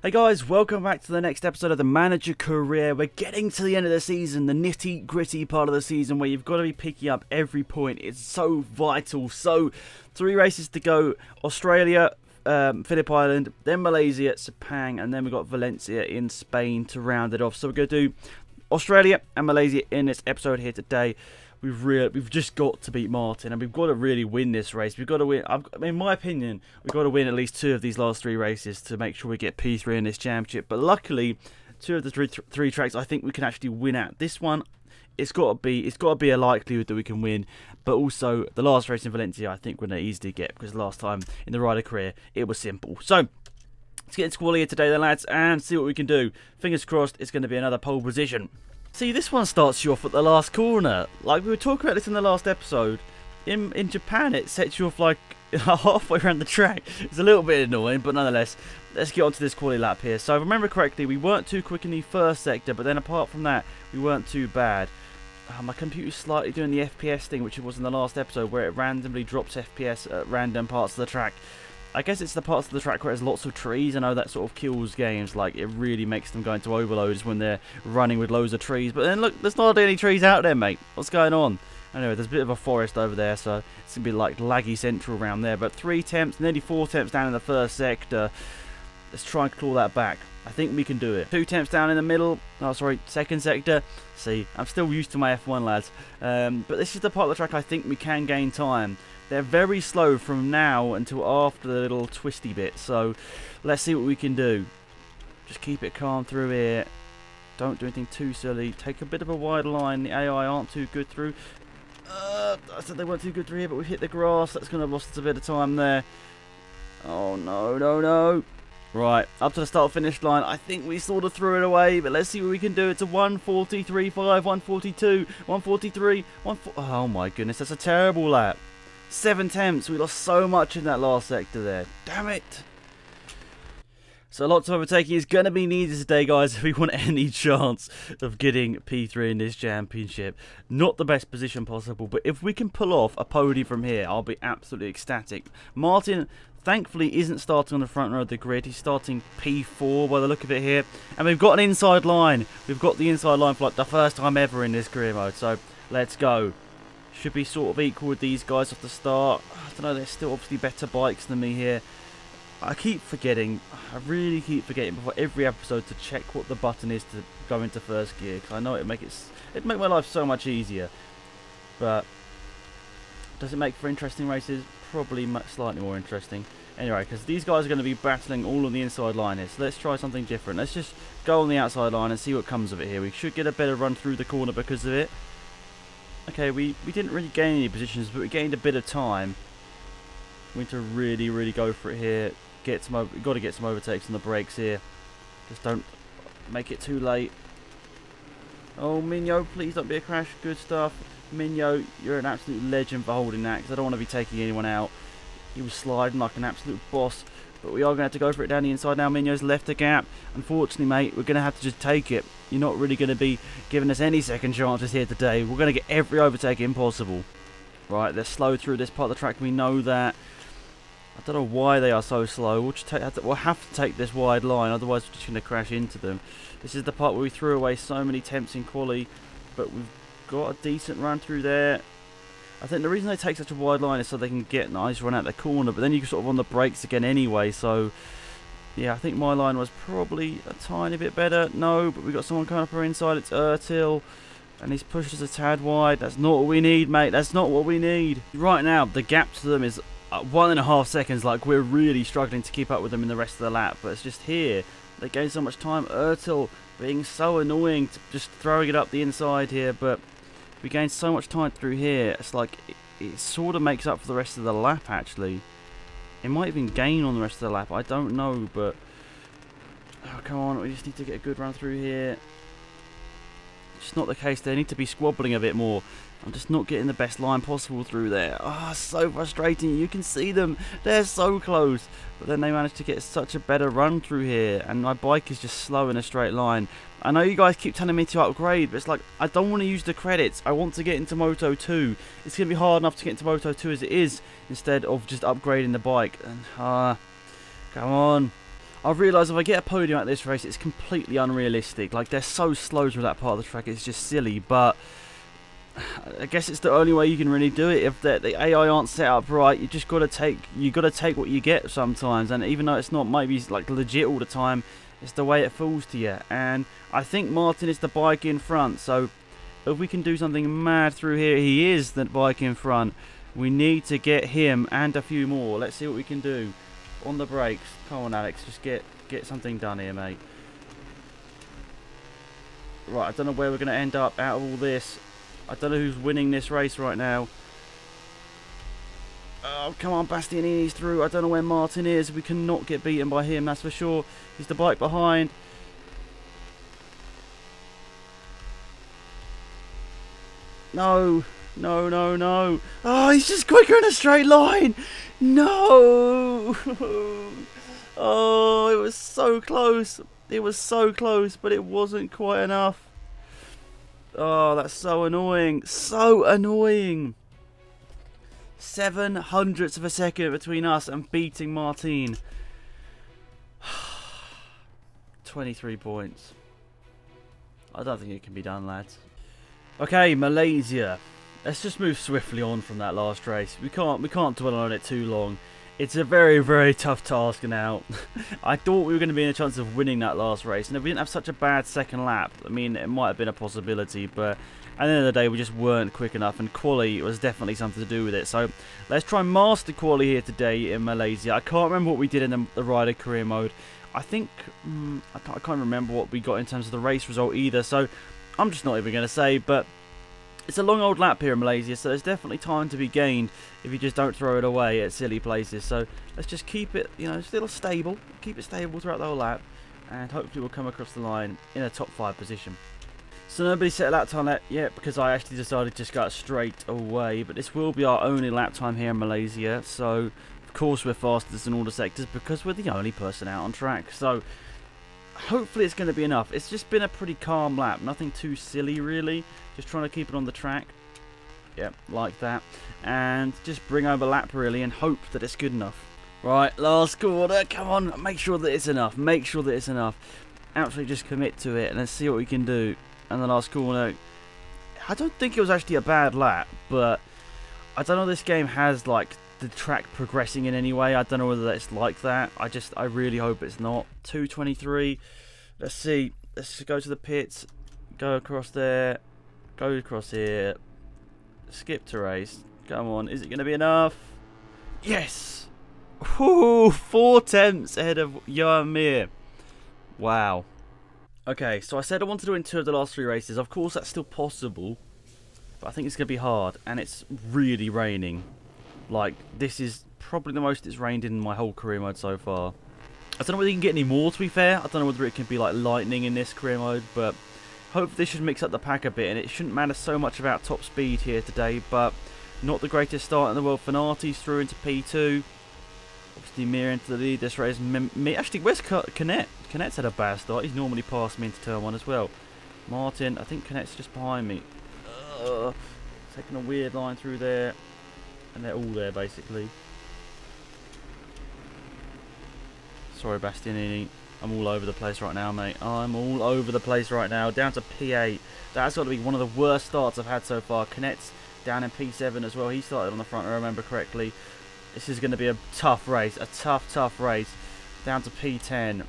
Hey guys, welcome back to the next episode of the Manager Career. We're getting to the end of the season, the nitty gritty part of the season where you've got to be picking up every point. It's so vital. So, 3 races to go. Australia, Phillip Island, then Malaysia, Sepang, and then we've got Valencia in Spain to round it off. So we're going to do Australia and Malaysia in this episode here today. We've just got to beat Martin, and we've got to really win this race. We've got to win. In my opinion, we've got to win at least 2 of these last 3 races to make sure we get P3 in this championship. But luckily, 2 of the three tracks I think we can actually win at. This one, it's got to be a likelihood that we can win. But also the last race in Valencia, I think we're going to easily get, because last time in the rider career it was simple. So let's get into quali here today, then, lads, and see what we can do. Fingers crossed, it's going to be another pole position. See, this one starts you off at the last corner. Like we were talking about this in the last episode. In Japan, it sets you off like halfway around the track. It's a little bit annoying, but nonetheless, let's get on to this quali lap here. So if I remember correctly, we weren't too quick in the first sector, but then apart from that, we weren't too bad. My computer's slightly doing the FPS thing, which it was in the last episode, where it randomly drops FPS at random parts of the track. I guess it's the parts of the track where there's lots of trees. I know that sort of kills games. Like, it really makes them go into overloads when they're running with loads of trees. But then look, there's not any trees out there, mate. What's going on? Anyway, there's a bit of a forest over there, so it's going to be like laggy central around there. But 3 temps, nearly 4 temps down in the first sector. Let's try and claw that back. I think we can do it. 2 temps down in the middle. Oh, sorry, second sector. See, I'm still used to my F1, lads. But this is the part of the track I think we can gain time. They're very slow from now until after the little twisty bit. So, let's see what we can do. Just keep it calm through here. Don't do anything too silly. Take a bit of a wide line. The AI aren't too good through. I said they weren't too good through here, but we've hit the grass. That's going to have lost us a bit of time there. Oh, no, no, no. Right, up to the start-finish line. I think we sort of threw it away, but let's see what we can do. It's a 1:43.5, 1:42, 1:43, 1:40. Oh my goodness, that's a terrible lap. 7 temps. We lost so much in that last sector there. Damn it. So lots of overtaking is going to be needed today, guys, if we want any chance of getting P3 in this championship. Not the best position possible, but if we can pull off a podium from here, I'll be absolutely ecstatic. Martin, thankfully, isn't starting on the front row of the grid. He's starting P4 by the look of it here. And we've got an inside line. We've got the inside line for like the first time ever in this career mode. So let's go. Should be sort of equal with these guys off the start. I don't know, they're still obviously better bikes than me here. I keep forgetting, I really keep forgetting before every episode to check what the button is to go into first gear. Because I know it'd make my life so much easier. But does it make for interesting races? Probably slightly more interesting. Anyway, because these guys are going to be battling all on the inside line here. So let's try something different. Let's just go on the outside line and see what comes of it here. We should get a better run through the corner because of it. Okay, we didn't really gain any positions, but we gained a bit of time. We need to really, really go for it here. We've got to get some overtakes on the brakes here. Just don't make it too late. Oh, Minyo, please don't be a crash. Good stuff. Minyo, you're an absolute legend for holding that, because I don't want to be taking anyone out. He was sliding like an absolute boss. But we are going to have to go for it down the inside now. Minyo's left a gap. Unfortunately, mate, we're going to have to just take it. You're not really going to be giving us any second chances here today. We're going to get every overtake possible. Right, they're slow through this part of the track. We know that. I don't know why they are so slow. We'll have to take this wide line. Otherwise, we're just going to crash into them. This is the part where we threw away so many temps in quali. But we've got a decent run through there. I think the reason they take such a wide line is so they can get a nice run out the corner, but then you're sort of on the brakes again anyway, so yeah, I think my line was probably a tiny bit better. No, but we got someone coming up our inside. It's Ertil, and he's pushed us a tad wide. That's not what we need, mate. That's not what we need. Right now, the gap to them is 1.5 seconds. Like, we're really struggling to keep up with them in the rest of the lap, but it's just here. They gain so much time. Ertil being so annoying, just throwing it up the inside here, but we gain so much time through here. It's like it sort of makes up for the rest of the lap, actually. It might even gain on the rest of the lap. I don't know, but oh, come on. We just need to get a good run through here. It's not the case. They need to be squabbling a bit more. I'm just not getting the best line possible through there. Oh, so frustrating. You can see them. They're so close. But then they managed to get such a better run through here. And my bike is just slow in a straight line. I know you guys keep telling me to upgrade, but it's like, I don't want to use the credits. I want to get into Moto 2. It's going to be hard enough to get into Moto 2 as it is, instead of just upgrading the bike. And come on. I've realised if I get a podium at this race, it's completely unrealistic. Like, they're so slow through that part of the track, it's just silly. But I guess it's the only way you can really do it. If the AI aren't set up right, you just gotta take what you get sometimes. And even though it's not maybe like legit all the time, it's the way it falls to you. And I think Martin is the bike in front. So if we can do something mad through here, he is the bike in front. We need to get him and a few more. Let's see what we can do. On the brakes. Come on, Alex. Just get something done here, mate. Right, I don't know where we're going to end up out of all this. I don't know who's winning this race right now. Oh, come on, Bastianini's through. I don't know where Martin is. We cannot get beaten by him, that's for sure. He's the bike behind. No. No, no, no. Oh, he's just quicker in a straight line. No. Oh, it was so close. It was so close, but it wasn't quite enough. Oh, that's so annoying. So annoying. 0.07 of a second between us and beating Martin. 23 points. I don't think it can be done, lads. Okay, Malaysia. Let's just move swiftly on from that last race. We can't dwell on it too long. It's a very, very tough task now. I thought we were going to be in a chance of winning that last race, and if we didn't have such a bad second lap, I mean, it might have been a possibility, but at the end of the day, we just weren't quick enough, and quali was definitely something to do with it. So let's try and master quali here today in Malaysia. I can't remember what we did in the rider career mode. I think I can't remember what we got in terms of the race result either. So I'm just not even going to say, but it's a long old lap here in Malaysia, so there's definitely time to be gained if you just don't throw it away at silly places. So let's just keep it, you know, still stable, keep it stable throughout the whole lap, and hopefully we'll come across the line in a top 5 position. So nobody set a lap time yet because I actually decided to just go straight away, but this will be our only lap time here in Malaysia. So of course we're fastest in all the sectors because we're the only person out on track. So hopefully it's going to be enough. It's just been a pretty calm lap, nothing too silly really. Just trying to keep it on the track. Yep, like that. And just bring over lap really and hope that it's good enough. Right, last corner. Come on, make sure that it's enough. Make sure that it's enough. Actually just commit to it and let's see what we can do. And the last corner. I don't think it was actually a bad lap, but I don't know if this game has like the track progressing in any way. I don't know whether it's like that. I really hope it's not. 2:23. Let's see. Let's just go to the pits. Go across there. Go across here. Skip to race. Come on. Is it going to be enough? Yes! Whoo! 4 tenths ahead of Johan Mir. Wow. Okay, so I said I wanted to win 2 of the last 3 races. Of course, that's still possible. But I think it's going to be hard. And it's really raining. Like, this is probably the most it's rained in my whole career mode so far. I don't know whether you can get any more, to be fair. I don't know whether it can be like lightning in this career mode, but hopefully this should mix up the pack a bit, and it shouldn't matter so much about top speed here today, but not the greatest start in the world. Fanati's through into P2. Obviously, Mir into the lead this race. Actually, where's Canet? Canet's had a bad start. He's normally passed me into turn 1 as well. Martin, I think Canet's just behind me. Taking a weird line through there. And they're all there, basically. Sorry, Bastianini. I'm all over the place right now, mate. I'm all over the place right now. Down to P8. That's got to be one of the worst starts I've had so far. Canet's down in P7 as well. He started on the front, if I remember correctly. This is going to be a tough race. A tough race. Down to P10.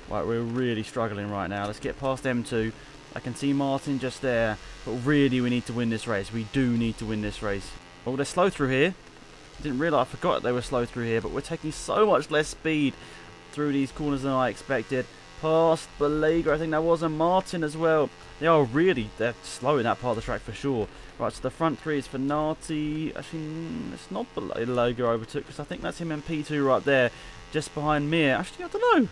Right, we're really struggling right now. Let's get past M2. I can see Martin just there. But really, we need to win this race. We do need to win this race. Oh, they're slow through here. Didn't realise, I forgot they were slow through here, but we're taking so much less speed through these corners than I expected. Past Belega, I think that was, and Martin as well. They're slow in that part of the track for sure. Right, so the front 3 is Fanati. Actually, it's not Belega overtook, because I think that's him in P2 right there, just behind Mir. Actually, I don't know.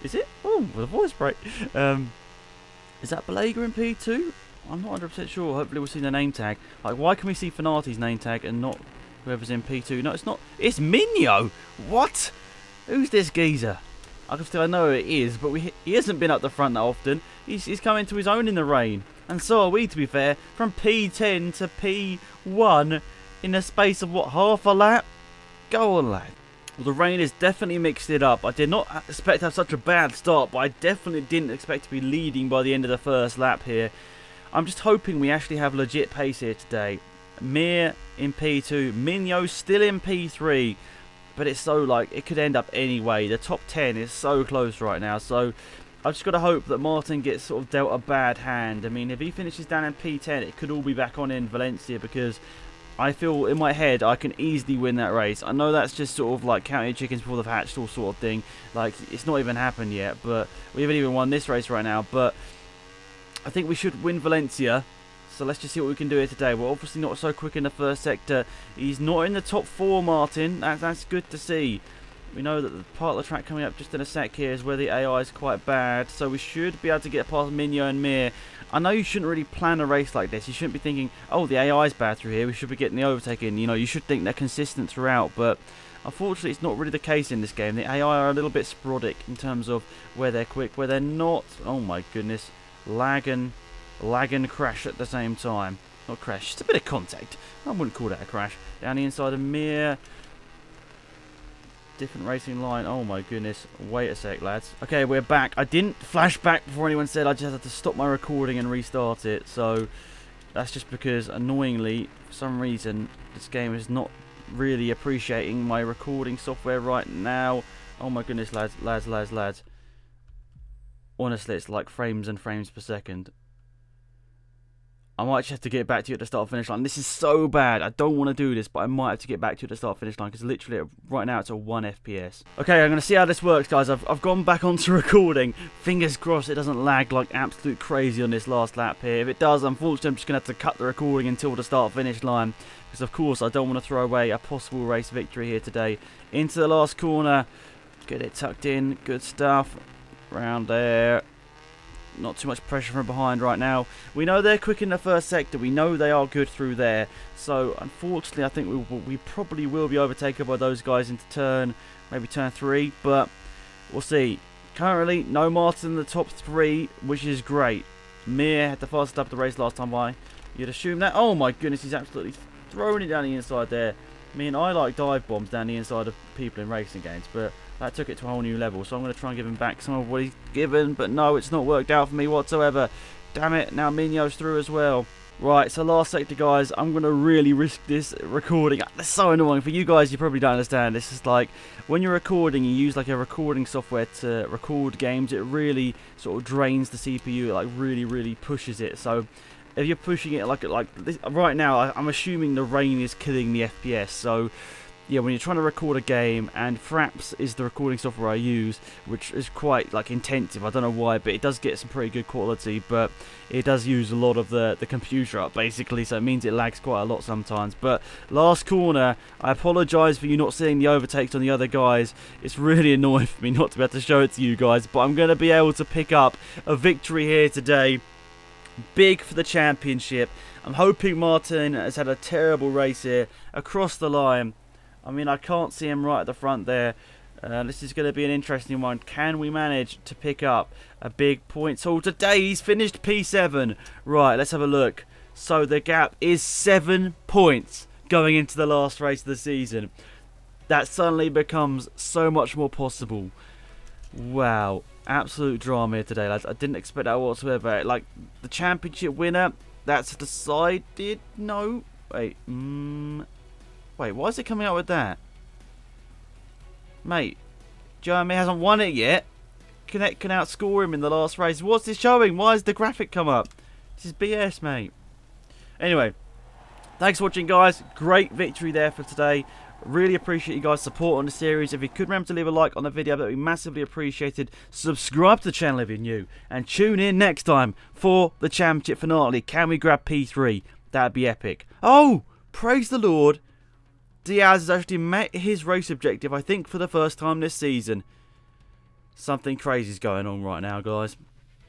Is it? Oh, with a voice break. Is that Belega in P2? I'm not 100% sure. Hopefully we'll see the name tag. Like, why can we see Fanati's name tag and not whoever's in P2? No, it's not. It's Minyo. What? Who's this geezer? I know it is, but he hasn't been up the front that often. He's coming to his own in the rain. And so are we, to be fair. From P10 to P1 in the space of, what, half a lap? Go on, lad. Well, the rain has definitely mixed it up. I did not expect to have such a bad start, but I definitely didn't expect to be leading by the end of the first lap here. I'm just hoping we actually have legit pace here today. Mir in P2, Minyo still in P3, but it's so like it could end up anyway. The top 10 is so close right now, so I've just got to hope that Martin gets sort of dealt a bad hand. I mean, if he finishes down in P10, it could all be back on in Valencia, because I feel in my head I can easily win that race. I know that's just sort of like counting chickens before they've hatched, all sort of thing. Like, it's not even happened yet, but we haven't even won this race right now. But I think we should win Valencia. So let's just see what we can do here today. We're obviously not so quick in the first sector. He's not in the top 4, Martin. That's good to see. We know that the part of the track coming up just in a sec here is where the AI is quite bad. So we should be able to get past Minyo and Mir. I know you shouldn't really plan a race like this. You shouldn't be thinking, oh, the AI is bad through here, we should be getting the overtake in. You know, you should think they're consistent throughout. But unfortunately, it's not really the case in this game. The AI are a little bit sporadic in terms of where they're quick, where they're not. Oh my goodness. Lag and crash at the same time. Not crash, just a bit of contact. I wouldn't call that a crash. Down the inside of Mir. Different racing line. Oh my goodness. Wait a sec, lads. Okay, we're back. I didn't flash back before anyone said. I just had to stop my recording and restart it. So that's just because, annoyingly, for some reason, this game is not really appreciating my recording software right now. Oh my goodness, lads. Honestly, it's like frames and frames per second. I might just have to get back to you at the start-finish line. This is so bad. I don't want to do this, but I might have to get back to you at the start-finish line, because literally right now it's a 1 FPS. Okay, I'm going to see how this works, guys. I've gone back onto recording. Fingers crossed it doesn't lag like absolute crazy on this last lap here. If it does, unfortunately, I'm just going to have to cut the recording until the start-finish line, because of course I don't want to throw away a possible race victory here today. Into the last corner. Get it tucked in. Good stuff. Round there. Not too much pressure from behind right now. We know they're quick in the first sector. We know they are good through there. So, unfortunately, I think we probably will be overtaken by those guys into maybe turn 3. But we'll see. Currently, no Martin in the top 3, which is great. Mir had the fastest up the race last time by. You'd assume that. Oh my goodness, he's absolutely throwing it down the inside there. I mean, I like dive bombs down the inside of people in racing games, but that took it to a whole new level. So I'm going to try and give him back some of what he's given, but no, it's not worked out for me whatsoever. Damn it, now Minyo's through as well. Right, so last sector, guys. I'm going to really risk this recording. That's so annoying. For you guys, you probably don't understand. This is like, when you're recording, you use like a recording software to record games. It really sort of drains the CPU. It like really pushes it. So if you're pushing it like this, right now, I'm assuming the rain is killing the FPS. So yeah, when you're trying to record a game, and Fraps is the recording software I use, which is quite like intensive. I don't know why, but it does get some pretty good quality, but it does use a lot of the computer up basically, so it means it lags quite a lot sometimes. But last corner, I apologise for you not seeing the overtakes on the other guys. It's really annoying for me not to be able to show it to you guys, but I'm going to be able to pick up a victory here today. Big for the championship. I'm hoping Martin has had a terrible race here across the line. I mean, I can't see him right at the front there. This is going to be an interesting one. Can we manage to pick up a big point haul today? He's finished P7. Right, let's have a look. So the gap is 7 points going into the last race of the season. That suddenly becomes so much more possible. Wow. Absolute drama here today, lads. I didn't expect that whatsoever. Like, the championship winner, that's decided. No. Wait. Wait, why is it coming up with that? Mate, Jeremy hasn't won it yet. Can outscore him in the last race. What's this showing? Why has the graphic come up? This is BS, mate. Anyway, thanks for watching, guys. Great victory there for today. Really appreciate you guys' support on the series. If you could remember to leave a like on the video, that would be massively appreciated. Subscribe to the channel if you're new. And tune in next time for the championship finale. Can we grab P3? That'd be epic. Oh, praise the Lord. Diaz has actually met his race objective, I think, for the first time this season. Something crazy is going on right now, guys.